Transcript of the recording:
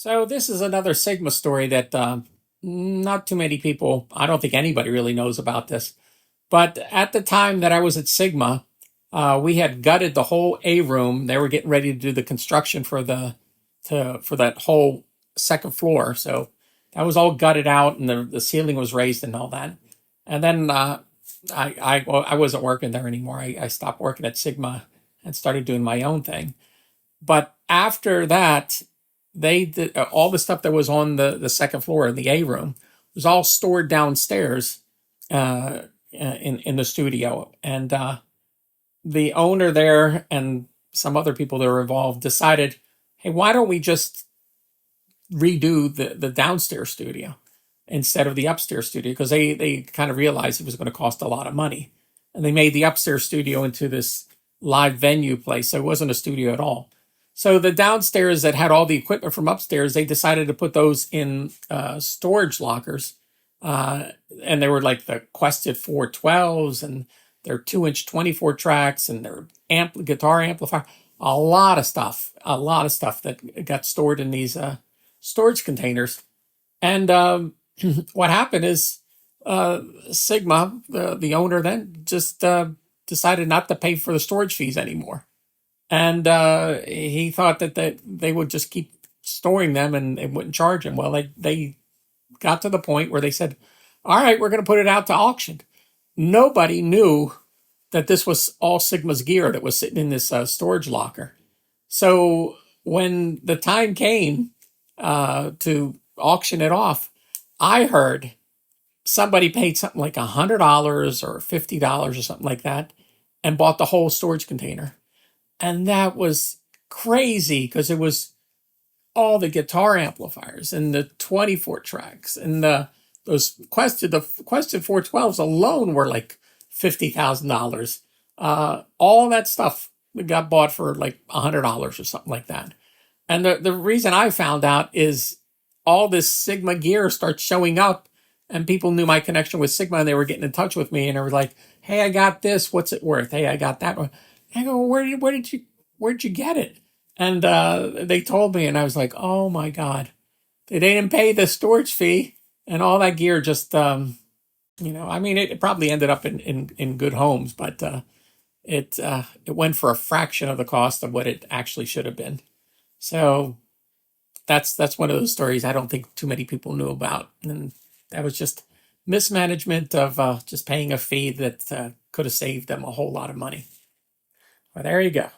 So this is another Sigma story that not too many people, I don't think anybody really knows about this. But at the time that I was at Sigma, we had gutted the whole A room. They were getting ready to do the construction for for that whole second floor. So that was all gutted out, and the ceiling was raised and all that. And then I wasn't working there anymore. I stopped working at Sigma and started doing my own thing. But after that, they did all the stuff that was on the second floor in the A room was all stored downstairs in the studio. And the owner there and some other people that were involved decided, hey, why don't we just redo the downstairs studio instead of the upstairs studio? Because they kind of realized it was going to cost a lot of money. And they made the upstairs studio into this live venue place. So it wasn't a studio at all. So the downstairs that had all the equipment from upstairs, they decided to put those in storage lockers. And they were like the Quested 412s and their 2-inch 24 tracks and their guitar amplifier. A lot of stuff that got stored in these storage containers. And what happened is Sigma, the owner, then just decided not to pay for the storage fees anymore. And he thought that they would just keep storing them and it wouldn't charge him. Well, they got to the point where they said, all right, we're going to put it out to auction. Nobody knew that this was all Sigma's gear that was sitting in this storage locker. So when the time came to auction it off, I heard somebody paid something like $100 or $50 or something like that and bought the whole storage container. And that was crazy because it was all the guitar amplifiers and the 24 tracks and the Quested 412s alone were like $50,000. All that stuff got bought for like $100 or something like that. And the reason I found out is all this Sigma gear starts showing up, and people knew my connection with Sigma, and they were getting in touch with me, and they were like, "Hey, I got this. What's it worth? Hey, I got that one." I go, where'd you get it? And they told me, and I was like, "Oh my God, they didn't pay the storage fee, and all that gear just, I mean, it probably ended up in good homes, but it went for a fraction of the cost of what it actually should have been." So that's one of those stories I don't think too many people knew about, and that was just mismanagement of just paying a fee that could have saved them a whole lot of money. Well, there you go.